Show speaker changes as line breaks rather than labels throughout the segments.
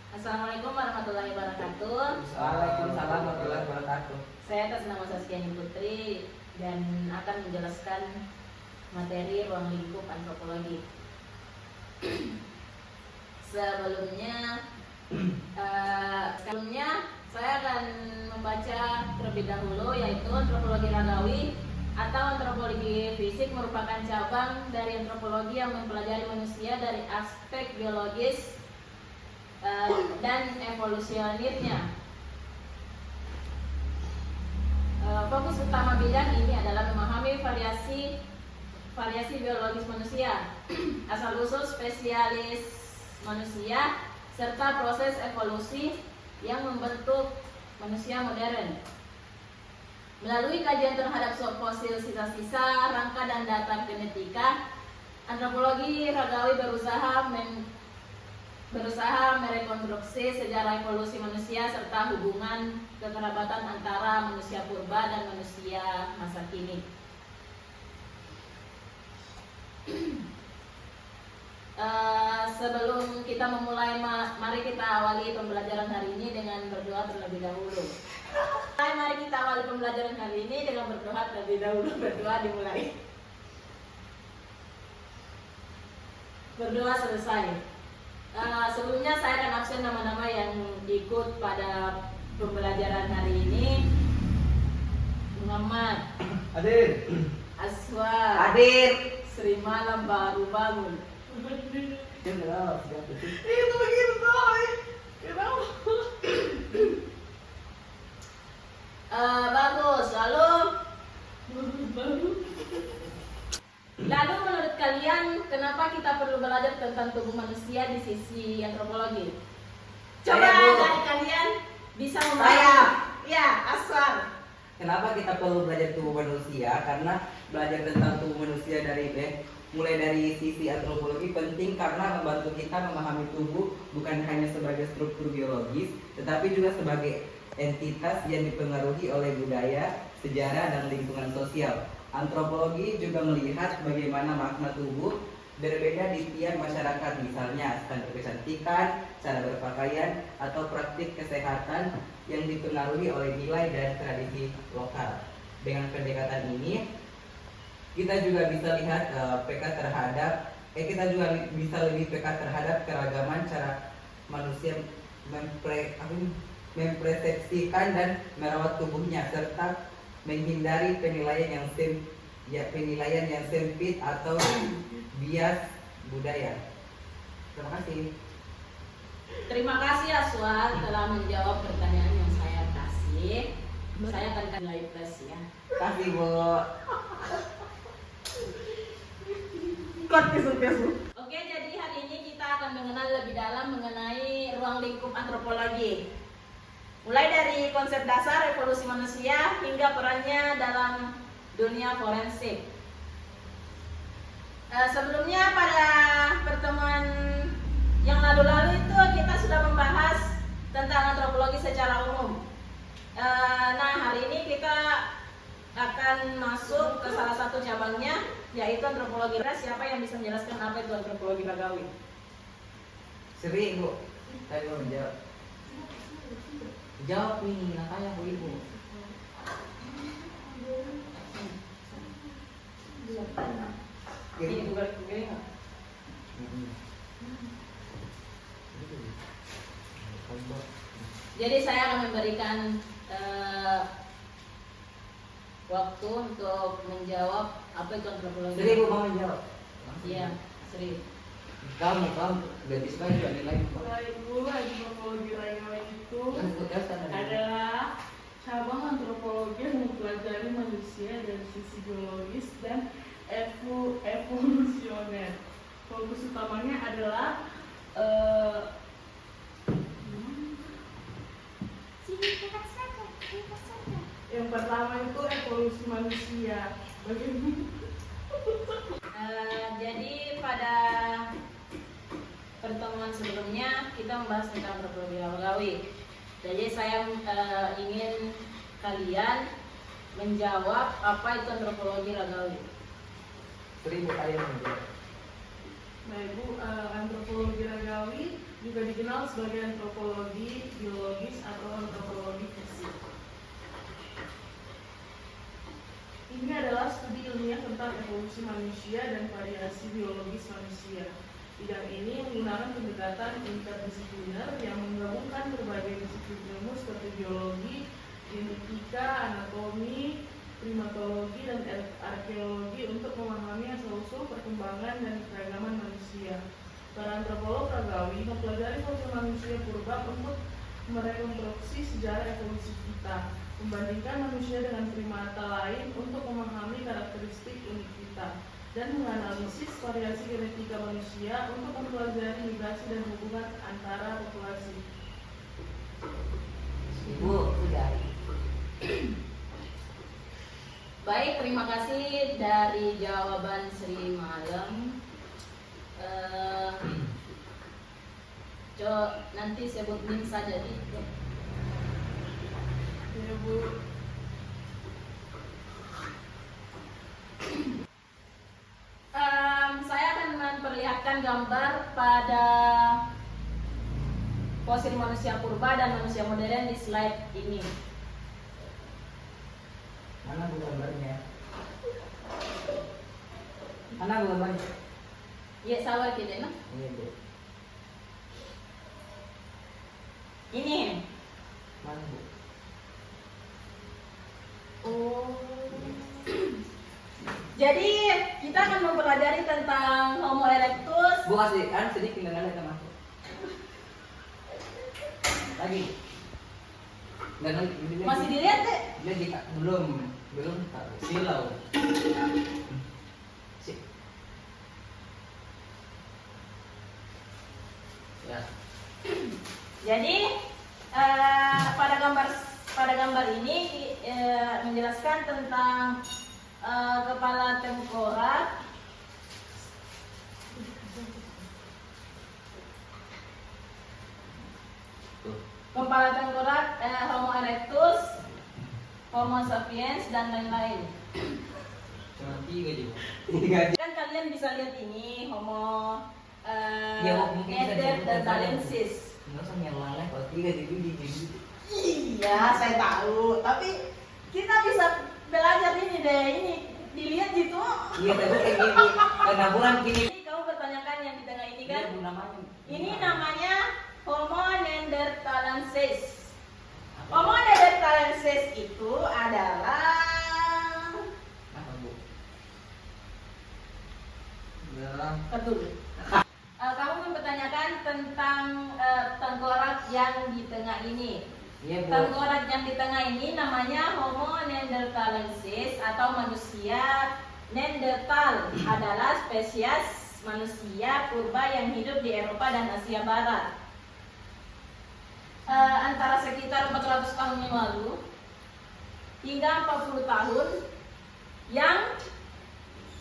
Assalamualaikum warahmatullahi wabarakatuh.
Waalaikumsalam warahmatullahi wabarakatuh.
Saya atas nama Saskiani Putri dan akan menjelaskan materi ruang lingkup antropologi. Sebelumnya saya akan membaca terlebih dahulu, yaitu antropologi ragawi atau antropologi fisik merupakan cabang dari antropologi yang mempelajari manusia dari aspek biologis dan evolusionernya. Fokus utama bidang ini adalah memahami variasi biologis manusia, asal-usul spesialis manusia, serta proses evolusi yang membentuk manusia modern. Melalui kajian terhadap fosil, sisa-sisa, rangka dan data genetika, antropologi ragawi berusaha merekonstruksi sejarah evolusi manusia serta hubungan kekerabatan antara manusia purba dan manusia masa kini. Sebelum kita memulai, mari kita awali pembelajaran hari ini dengan berdoa terlebih dahulu. Mari kita awali pembelajaran hari ini dengan berdoa terlebih dahulu. Berdoa dimulai. Berdoa selesai. Sebelumnya saya akan absen nama-nama yang ikut pada pembelajaran hari ini. Muhammad
Hadir.
Aswar
Hadir.
Sri Malam baru bangun.
Itu begitu. Kenapa?
Bagus. Lalu menurut kalian kenapa kita perlu belajar tentang tubuh manusia di sisi antropologi? Coba dari kalian bisa membayar. Ya, Aswar.
Kenapa kita perlu belajar tubuh manusia? Karena belajar tentang tubuh manusia mulai dari sisi antropologi penting karena membantu kita memahami tubuh bukan hanya sebagai struktur biologis, tetapi juga sebagai entitas yang dipengaruhi oleh budaya, sejarah, dan lingkungan sosial. Antropologi juga melihat bagaimana makna tubuh berbeda di tiap masyarakat, misalnya standar kecantikan, cara berpakaian, atau praktik kesehatan yang dipengaruhi oleh nilai dan tradisi lokal. Dengan pendekatan ini, kita juga bisa lihat kita juga bisa lebih peka terhadap keragaman cara manusia mempersepsikan dan merawat tubuhnya, serta menghindari penilaian yang sempit atau bias budaya. Terima kasih.
Terima kasih Aswar telah menjawab pertanyaan yang saya kasih. Saya akan nilai plus ya.
Kasih, Bu.
Oke, jadi hari ini kita akan mengenal lebih dalam mengenai ruang lingkup antropologi. Mulai dari konsep dasar evolusi manusia hingga perannya dalam dunia forensik. Sebelumnya pada pertemuan yang lalu-lalu itu kita sudah membahas tentang antropologi secara umum. Nah, hari ini kita akan masuk ke salah satu cabangnya, yaitu antropologi. Siapa yang bisa menjelaskan apa itu antropologi ragawi?
Seri, Bu. Saya mau menjawab. Jawab nih, katanya Bu Ibu.
Ini balik ke kiri nggak? Jadi saya akan memberikan waktu untuk menjawab apa itu antropologi.
Seri, Bu mau menjawab.
Iya, Sri.
Kamu gadis baik juga nilai.
Baik Bu, antropologi ragawi itu adalah cabang antropologi yang mempelajari manusia dari sisi biologis dan evolusioner. Fokus utamanya adalah yang pertama itu evolusi manusia.
Jadi pada pertemuan sebelumnya kita membahas tentang antropologi ragawi. Jadi saya ingin kalian menjawab apa itu antropologi ragawi.
1000 kali menjawab.
Nah Ibu, antropologi ragawi juga dikenal sebagai antropologi biologis atau antropologi fisik. Ini adalah studi ilmiah tentang evolusi manusia dan variasi biologis manusia. Bidang ini menggunakan pendekatan interdisipliner yang menggabungkan berbagai disiplin ilmu seperti biologi, genetika, anatomi, primatologi, dan arkeologi untuk memahami asal-usul perkembangan dan keragaman manusia. Para antropolog ragawi mempelajari fosil manusia purba untuk merekonstruksi sejarah evolusi kita, membandingkan manusia dengan primata lain untuk memahami karakteristik unik kita, dan menganalisis variasi genetika manusia untuk mempelajari migrasi dan hubungan antara populasi.
Ibu, sudah.
Baik, terima kasih dari jawaban Sri Malem. Nanti sebut NIM saja di.
Ya, Bu.
Saya akan memperlihatkan gambar pada fosil manusia purba dan manusia modern di slide ini.
Mana Bu gambarnya? Mana Bu gambarnya?
Ya, sawa kita nah.
Iya Bu.
Ini.
Mana Bu?
Oh. Jadi kita akan mempelajari tentang Homo erectus.
Bu kasih, sedikit dengan sama aku. Lagi. Dan
Masih dilihat deh.
dia belum silau. Ya.
Jadi pada gambar ini menjelaskan tentang kepala tengkorak, Homo erectus, Homo sapiens, dan lain-lain.
Cuma 3 juga.
Kan kalian bisa lihat ini Homo
Ya, mungkin bisa
neanderthalensis.
Enggak usah nyelala kalau 3 jadi.
Iya, saya tahu. Tapi kita bisa belajar ini deh. Ini dilihat gitu.
Iya, tapi kayak gini. Karena bulan gini.
Jadi kamu bertanyakan yang di tengah ini kan?
Iya, Bu, namanya.
Ini namanya Homo neanderthalensis. Homo neanderthalensis itu adalah
Apa, Bu? Dalam
betul. Kamu mempertanyakan tentang tengkorak yang di tengah ini.
Iya, Bu.
Tengkorak yang di tengah ini namanya Homo neanderthalensis atau manusia Neanderthal, adalah spesies manusia purba yang hidup di Eropa dan Asia Barat. Antara sekitar 400 tahun yang lalu hingga 40 tahun yang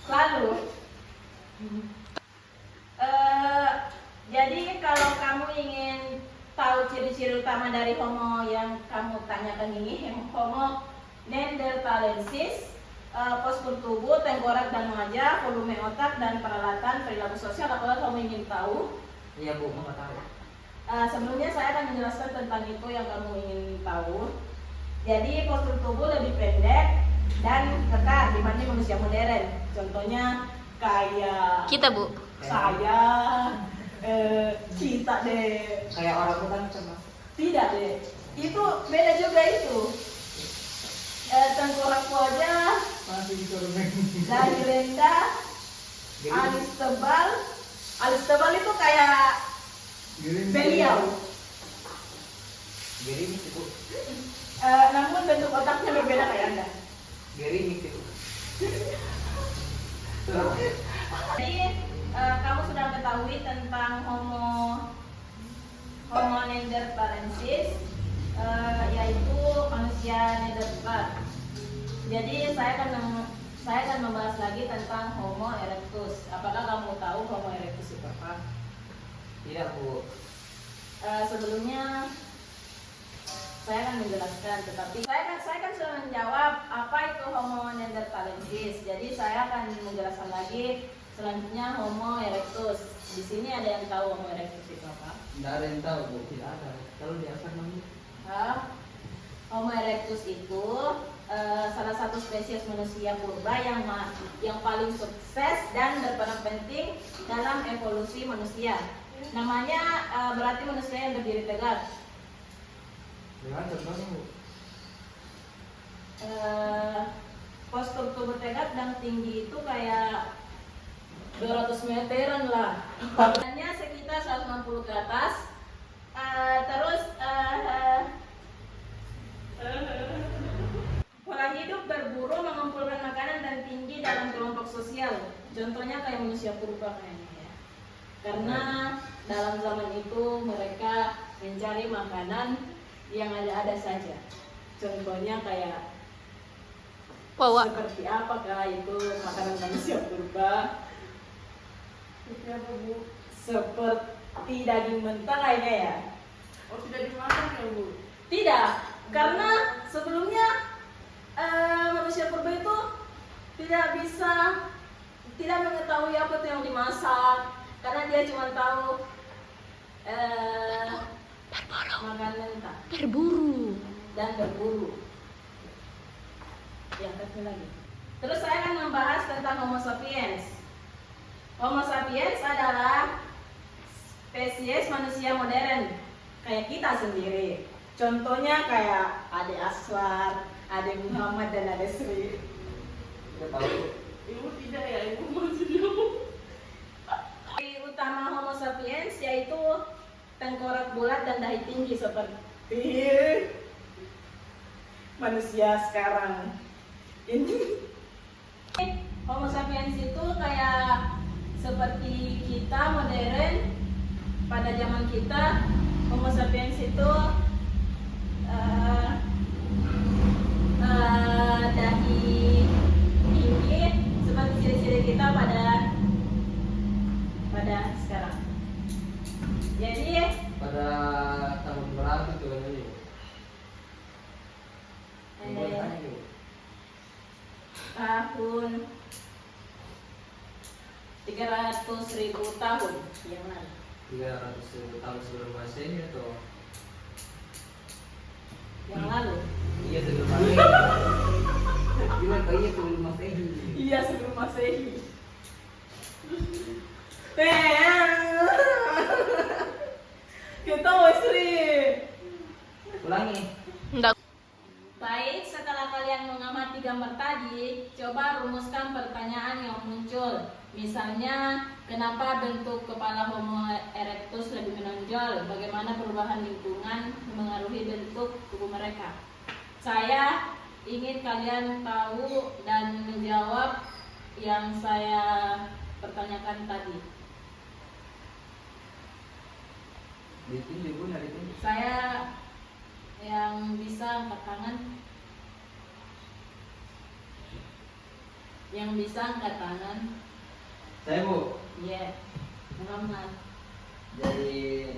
lalu. Jadi kalau kamu ingin tahu ciri-ciri utama dari Homo yang kamu tanyakan ini, Homo neanderthalensis, postur tubuh, tengkorak dan wajah, volume otak, dan peralatan perilaku sosial. Apakah kamu ingin tahu?
Iya, Bu, mau tahu.
Sebelumnya saya akan menjelaskan tentang itu yang kamu ingin tahu. Jadi postur tubuh lebih pendek dan kekar dibanding manusia modern. Contohnya kayak
Kita, Bu.
saya, kita deh.
Kayak orang hutan sama.
Tidak deh. Itu beda juga itu. Tengkorak wajah,
Masih disuruh
dahi rendah, alis tebal. Alis tebal itu kayak beliau.
Gerimis itu.
Namun bentuk otaknya berbeda kayak Anda.
Gerimis itu.
Jadi kamu sudah ketahui tentang Homo neanderthalensis, yaitu manusia Neanderthal. Jadi saya akan membahas lagi tentang Homo erectus. Apakah kamu tahu Homo erectus itu apa?
Tidak, Bu.
Sebelumnya saya akan menjelaskan, tetapi saya kan sudah menjawab apa itu Homo neanderthalensis. Jadi saya akan menjelaskan lagi Selanjutnya Homo erectus. Di sini ada yang tahu Homo erectus itu apa?
Tidak ada yang tahu, Bu. Tidak ada. Kalau di asal namanya.
Homo erectus itu salah satu spesies manusia purba yang paling sukses dan berperan penting dalam evolusi manusia. Namanya berarti manusia yang berdiri tegak.
Dengan contohnya, Bu.
Postur tubuh tegak dan tinggi itu kayak 200 meteran lah. Badannya sekitar 160 ke atas. Terus pola hidup berburu, mengumpulkan makanan dan tinggi dalam kelompok sosial. Contohnya kayak manusia purba kayaknya ya. Karena dalam zaman itu mereka mencari makanan yang ada-ada saja. Contohnya kayak seperti apakah itu makanan manusia purba?
Seperti apa, Bu?
Seperti daging mentah kayaknya ya.
Oh, tidak dimakan ya, Bu?
Tidak, karena sebelumnya manusia purba itu tidak mengetahui apa itu yang dimasak, karena dia cuma tahu makan mentah, berburu dan berburu. Ya, lagi. Terus saya akan membahas tentang Homo sapiens. Homo sapiens adalah spesies manusia modern kayak kita sendiri. Contohnya kayak Ade Aswar, Ade Muhammad dan Ade Sri.
Tidak tahu.
Ibu tidak ya, Ibu masih jauh.
Ciri utama Homo sapiens yaitu tengkorak bulat dan dahi tinggi seperti manusia sekarang. Ini Homo sapiens itu kayak seperti kita modern. Pada zaman kita Homo sapiens itu dahi tinggi seperti ciri-ciri kita pada sekarang. Jadi
Pada tahun berapa itu kan ini? Boleh tanya, Bu.
tahun 300.000 tahun yang lalu.
300.000 tahun sebelum Masehi atau?
Yang lalu.
Iya, sebelum Masehi. Gimana kalau iya sebelum Masehi?
Iya, sebelum Masehi. Kita Sri.
Ulangi.
Baik, setelah kalian mengamati gambar tadi, coba rumuskan pertanyaan yang muncul. Misalnya, kenapa bentuk kepala Homo erectus lebih menonjol? Bagaimana perubahan lingkungan mengaruhi bentuk tubuh mereka? Saya ingin kalian tahu dan menjawab yang saya pertanyakan tadi.
Ditunjuk, Bu, nggak ditunjuk.
Saya yang bisa angkat tangan,
Saya, Bu.
ya, Muhammad.
Jadi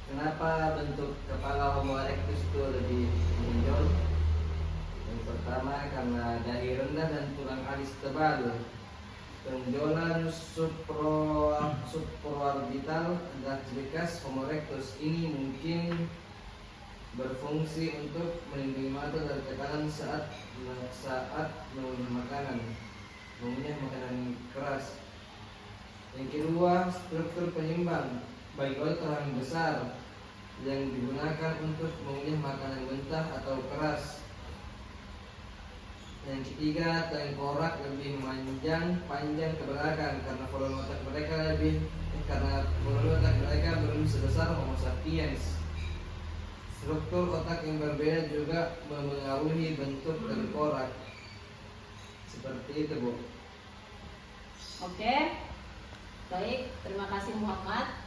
kenapa bentuk kepala Homo erectus itu lebih menonjol? Yang pertama karena dahi rendah dan tulang alis tebal. Penonjolan supraorbital dan ciri khas Homo erectus ini mungkin berfungsi untuk melindungi mata dari tekanan saat mengunyah makanan keras. Yang kedua, struktur penyeimbang bagi otot yang besar yang digunakan untuk mengunyah makanan mentah atau keras. Yang ketiga, tengkorak lebih panjang ke belakang karena volume otak mereka belum sebesar Homo sapiens. Struktur otak yang berbeda juga memengaruhi bentuk tengkorak. Seperti itu, Bu.
Oke, baik, terima kasih Muhammad.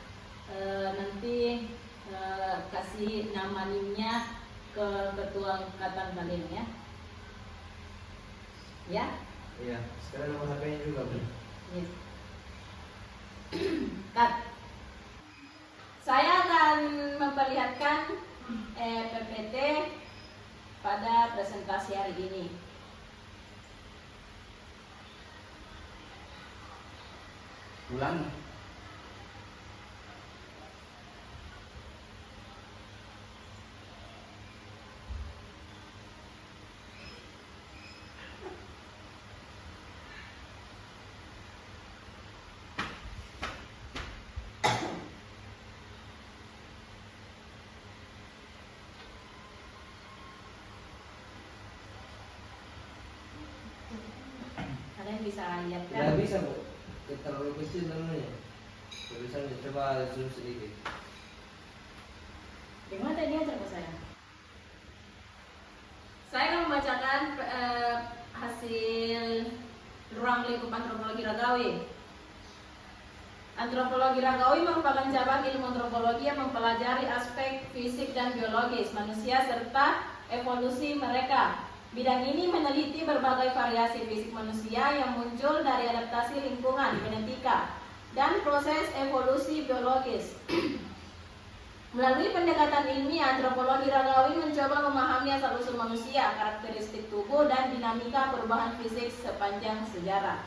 Nanti kasih nama NIM-nya ke ketua angkatan kalian ya. Ya?
Iya, sekarang nomor HP-nya juga, Bu.
Ya. Cut. Saya akan memperlihatkan PPT pada presentasi hari ini.
Ulangi.
Kalian bisa lihat
Tidak
kan?
bisa bu, terlalu kecil namanya. Tulisannya coba zoom sedikit.
Gimana tadi ajar ke saya? Saya akan membacakan hasil ruang lingkup antropologi ragawi. Antropologi ragawi merupakan cabang ilmu antropologi yang mempelajari aspek fisik dan biologis manusia serta evolusi mereka. Bidang ini meneliti berbagai variasi fisik manusia yang muncul dari adaptasi lingkungan, genetika, dan proses evolusi biologis. Melalui pendekatan ilmiah, antropologi ragawi mencoba memahami asal-usul manusia, karakteristik tubuh, dan dinamika perubahan fisik sepanjang sejarah.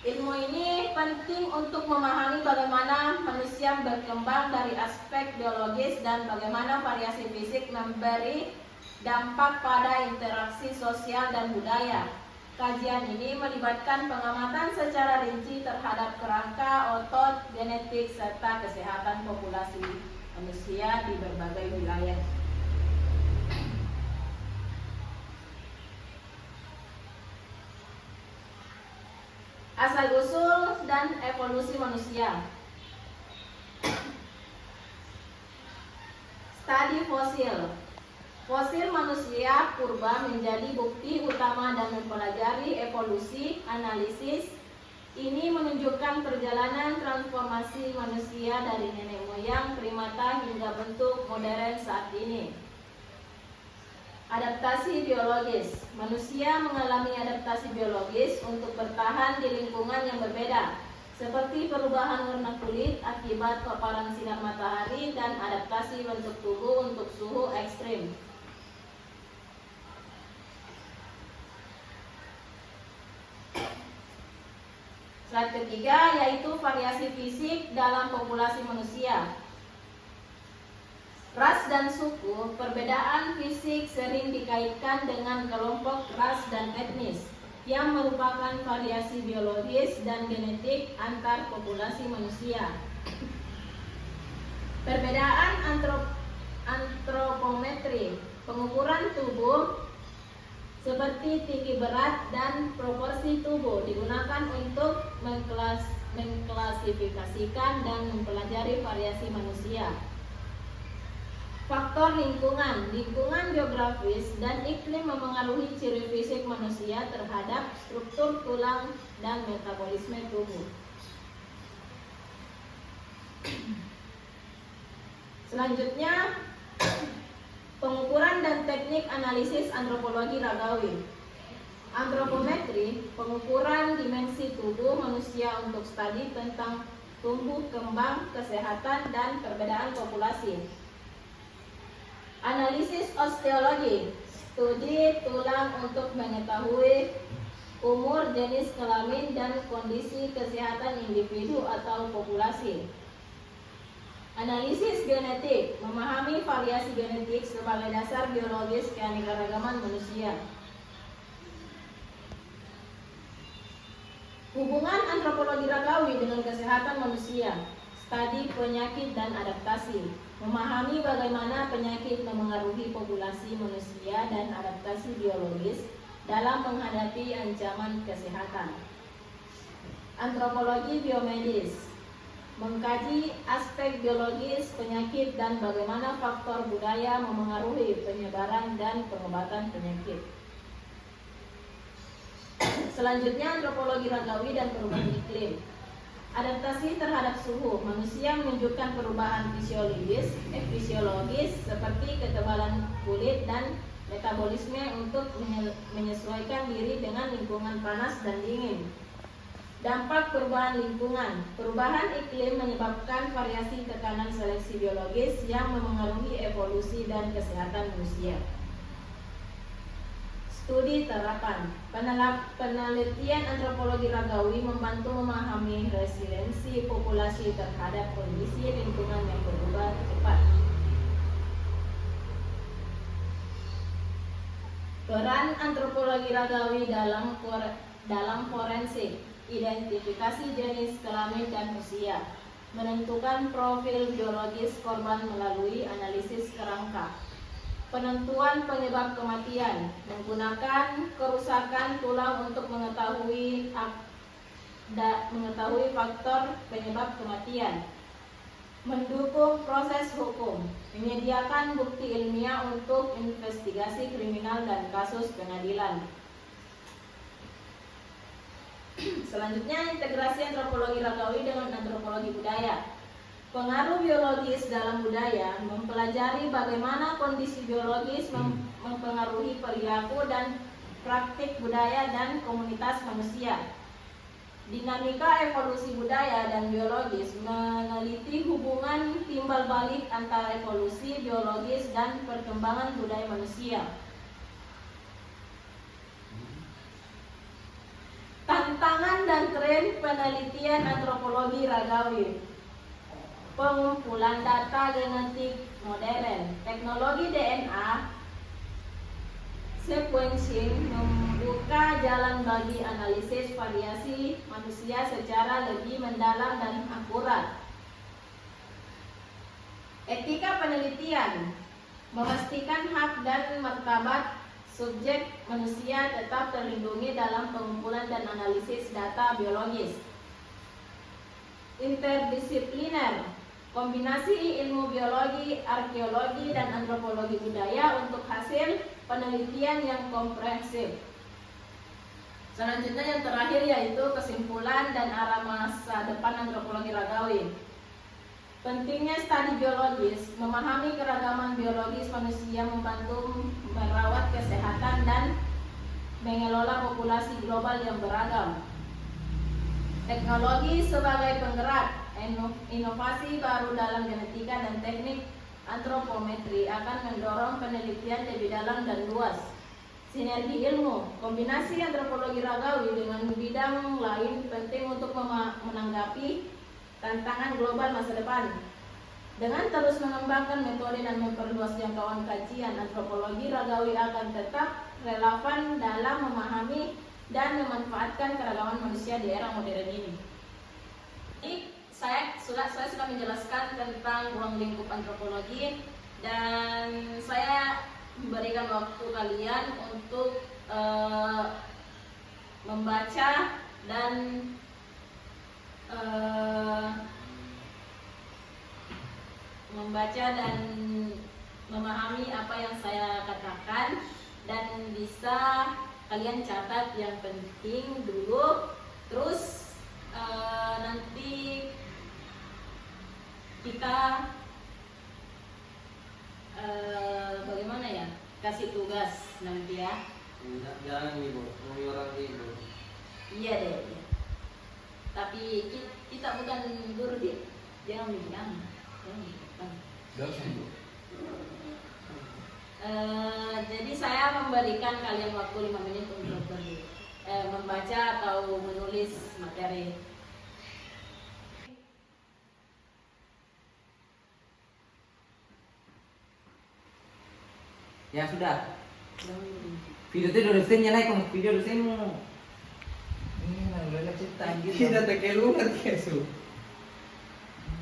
Ilmu ini penting untuk memahami bagaimana manusia berkembang dari aspek biologis dan bagaimana variasi fisik memberi dampak pada interaksi sosial dan budaya. Kajian ini melibatkan pengamatan secara rinci terhadap kerangka, otot, genetik, serta kesehatan populasi manusia di berbagai wilayah. Asal-usul dan evolusi manusia. Studi fosil. Fosil manusia purba menjadi bukti utama dan mempelajari evolusi. Analisis ini menunjukkan perjalanan transformasi manusia dari nenek moyang primata hingga bentuk modern saat ini. Adaptasi biologis. Manusia mengalami adaptasi biologis untuk bertahan di lingkungan yang berbeda, seperti perubahan warna kulit akibat paparan sinar matahari dan adaptasi bentuk tubuh untuk suhu ekstrim. Slide ketiga yaitu variasi fisik dalam populasi manusia. Ras dan suku, perbedaan fisik sering dikaitkan dengan kelompok ras dan etnis yang merupakan variasi biologis dan genetik antar populasi manusia. Perbedaan antropometri, pengukuran tubuh seperti tinggi berat dan proporsi tubuh digunakan untuk mengklasifikasikan dan mempelajari variasi manusia. Faktor lingkungan, lingkungan geografis dan iklim memengaruhi ciri fisik manusia terhadap struktur tulang dan metabolisme tubuh. Selanjutnya, pengukuran dan teknik analisis antropologi ragawi. Antropometri, pengukuran dimensi tubuh manusia untuk studi tentang tumbuh kembang, kesehatan, dan perbedaan populasi. Analisis osteologi, studi tulang untuk mengetahui umur, jenis kelamin, dan kondisi kesehatan individu atau populasi. Analisis genetik, memahami variasi genetik sebagai dasar biologis keanekaragaman manusia. Hubungan antropologi ragawi dengan kesehatan manusia, studi penyakit dan adaptasi, memahami bagaimana penyakit memengaruhi populasi manusia dan adaptasi biologis dalam menghadapi ancaman kesehatan. Antropologi biomedis, mengkaji aspek biologis penyakit dan bagaimana faktor budaya memengaruhi penyebaran dan pengobatan penyakit. Selanjutnya, antropologi ragawi dan perubahan iklim. Adaptasi terhadap suhu, manusia menunjukkan perubahan fisiologis seperti ketebalan kulit dan metabolisme untuk menyesuaikan diri dengan lingkungan panas dan dingin. Dampak perubahan lingkungan, perubahan iklim menyebabkan variasi tekanan seleksi biologis yang memengaruhi evolusi dan kesehatan manusia. Studi terapan. Penelitian antropologi ragawi membantu memahami resiliensi populasi terhadap kondisi lingkungan yang berubah cepat. Peran antropologi ragawi dalam forensik, identifikasi jenis kelamin dan usia, menentukan profil biologis korban melalui analisis kerangka, penentuan penyebab kematian, menggunakan kerusakan tulang untuk mengetahui faktor penyebab kematian, mendukung proses hukum, menyediakan bukti ilmiah untuk investigasi kriminal dan kasus pengadilan. Selanjutnya, integrasi antropologi ragawi dengan antropologi budaya. Pengaruh biologis dalam budaya mempelajari bagaimana kondisi biologis mempengaruhi perilaku dan praktik budaya dan komunitas manusia. Dinamika evolusi budaya dan biologis meneliti hubungan timbal balik antara evolusi biologis dan perkembangan budaya manusia. Tantangan dan tren penelitian antropologi ragawi. Pengumpulan data genetik modern, teknologi DNA sequencing membuka jalan bagi analisis variasi manusia secara lebih mendalam dan akurat. Etika penelitian memastikan hak dan martabat subjek manusia tetap terlindungi dalam pengumpulan dan analisis data biologis. Interdisipliner, kombinasi ilmu biologi, arkeologi, dan antropologi budaya untuk hasil penelitian yang komprehensif. Selanjutnya yang terakhir yaitu kesimpulan dan arah masa depan antropologi ragawi. Pentingnya studi biologis, memahami keragaman biologis manusia membantu merawat kesehatan dan mengelola populasi global yang beragam. Teknologi sebagai penggerak, inovasi baru dalam genetika dan teknik antropometri akan mendorong penelitian lebih dalam dan luas. Sinergi ilmu, kombinasi antropologi ragawi dengan bidang lain penting untuk menanggapi tantangan global masa depan. Dengan terus mengembangkan metode dan memperluas jangkauan kajian, antropologi ragawi akan tetap relevan dalam memahami dan memanfaatkan keragaman manusia di era modern ini. Saya sudah menjelaskan tentang ruang lingkup antropologi, dan saya memberikan waktu kalian untuk membaca dan memahami apa yang saya katakan, dan bisa kalian catat yang penting dulu. Terus nanti kita bagaimana ya, kasih tugas nanti ya.
Jangan ibu, mau orang ibu.
Iya deh, iya. Tapi kita bukan guru dia, jangan bilang. Jadi saya memberikan kalian waktu 5 menit untuk membaca atau menulis materi.
Ya sudah. Video itu dosen nyalain kamu video dosenmu.
Ini nggak cerita gitu.
Kita tekeluar kesu.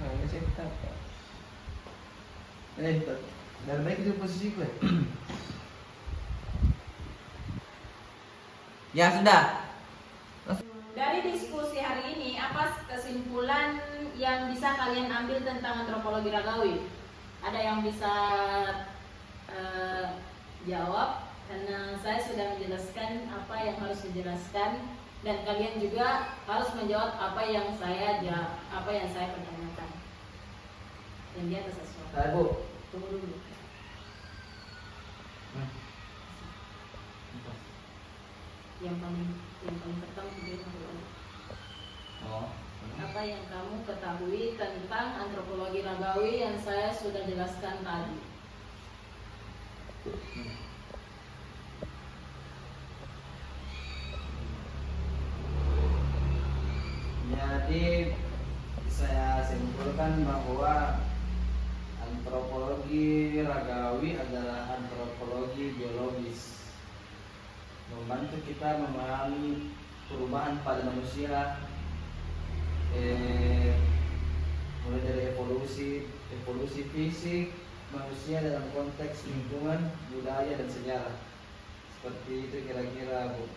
Nggak cerita apa. Dari baik itu posisi gue.
Ya sudah.
Dari diskusi hari ini, apa kesimpulan yang bisa kalian ambil tentang antropologi ragawi? Ada yang bisa jawab, karena saya sudah menjelaskan apa yang harus dijelaskan, dan kalian juga harus menjawab apa yang saya pertanyakan. Yang di atas sesuatu.
Nah, Bu.
Tunggu dulu. Yang paling pertama
Oh.
apa yang kamu ketahui tentang antropologi ragawi yang saya sudah jelaskan tadi?
menyimpulkan bahwa antropologi ragawi adalah antropologi biologis, membantu kita memahami perubahan pada manusia, mulai dari evolusi fisik manusia dalam konteks lingkungan, budaya dan sejarah. Seperti itu kira-kira, Bu.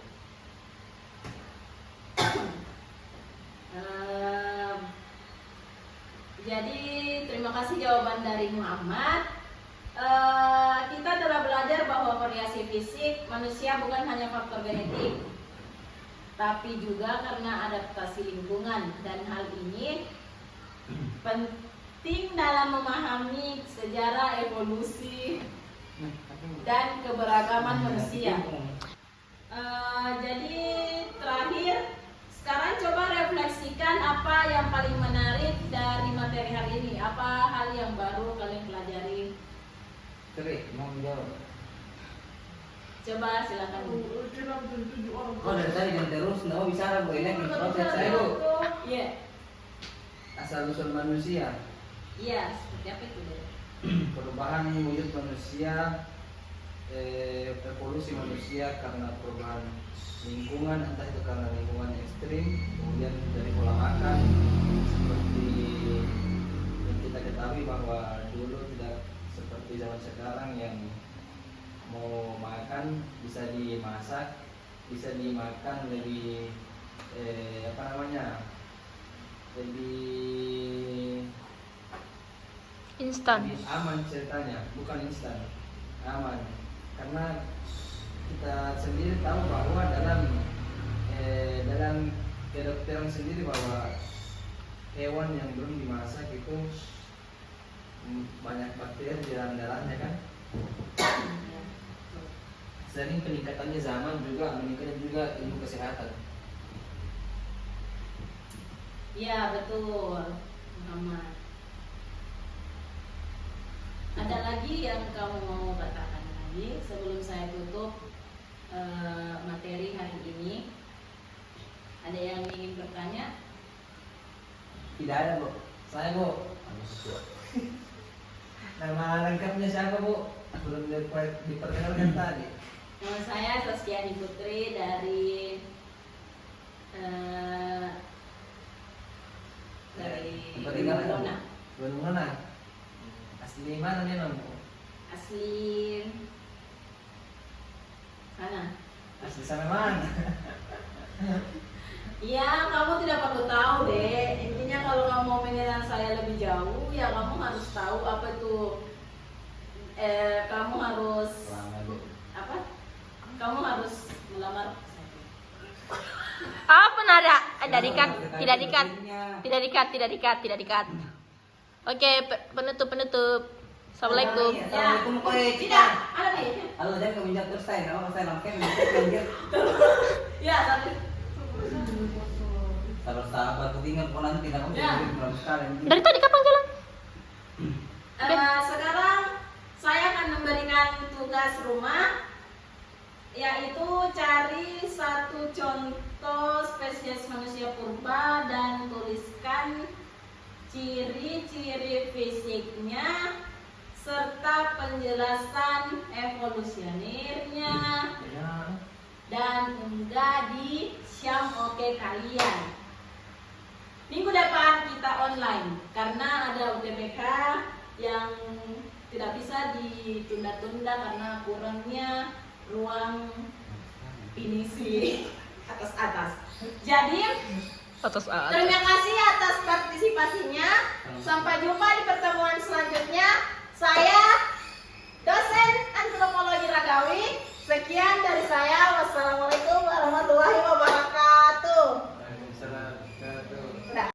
Jadi terima kasih jawaban dari Muhammad. Kita telah belajar bahwa variasi fisik manusia bukan hanya faktor genetik, tapi juga karena adaptasi lingkungan, dan hal ini penting dalam memahami sejarah evolusi dan keberagaman manusia. Jadi terakhir, sekarang coba refleksikan apa yang paling menarik dari materi hari ini. Apa hal yang baru kalian pelajari?
Keren, mau menjawab.
Coba silakan.
Kira tujuh orang.
Oh dari tadi dan terus, nggak mau bicara Bu, ini proses saya Bu.
Iya,
Asal usul manusia,
iya. Seperti apa itu? Dek?
perubahan wujud manusia, evolusi manusia karena perubahan lingkungan, entah itu karena lingkungan ekstrim, kemudian dari pola makan, seperti yang kita ketahui bahwa dulu tidak seperti zaman sekarang yang mau makan bisa dimasak, bisa dimakan lebih lebih
Instan.
lebih aman ceritanya, bukan instan, aman, karena kita sendiri tahu bahwa dalam kedokteran sendiri bahwa hewan yang belum dimasak itu banyak bakteri di dalam darahnya kan. Selain peningkatannya zaman juga meningkatnya juga ilmu kesehatan.
Iya, betul, Muhammad. Ada lagi yang kamu mau katakan lagi sebelum saya tutup materi hari ini? Ada yang ingin bertanya?
Tidak ada Bu. Saya Bu.
Nama lengkapnya siapa, Bu? Belum diperkenalkan tadi.
Nama saya Saskiani Putri dari Barcelona.
Belum mana? Asli mana nih, Nom?
Asli sana.
Asli sampai mana?
Iya, kamu tidak perlu tahu deh. Intinya kalau kamu mau mengenal saya lebih jauh, ya kamu harus tahu apa itu. Kamu harus apa? Kamu harus melamar saya.
Apa nada? Tidak dikat, tidak dikat, tidak dikat, tidak dikat, tidak dikat. Oke, penutup. Assalamualaikum.
Assalamualaikum kowe.
Tidak, ada nih.
Halo, jangan keminjak terus saya, nama saya Lamken, minjak.
Ya, satu.
Sahabat tuh tinggal kok nanti tidak mau
Ya.
belum sekali.
Dari tadi kapan jalan?
Sekarang saya akan memberikan tugas rumah, yaitu cari satu contoh spesies manusia purba dan tuliskan ciri-ciri fisiknya serta penjelasan evolusionernya dan unggah di Syam Oke kalian. Minggu depan kita online karena ada UTBK yang tidak bisa ditunda-tunda karena kurangnya ruang pinisi atas. Jadi terima kasih atas partisipasinya. Sampai jumpa di pertemuan selanjutnya. Saya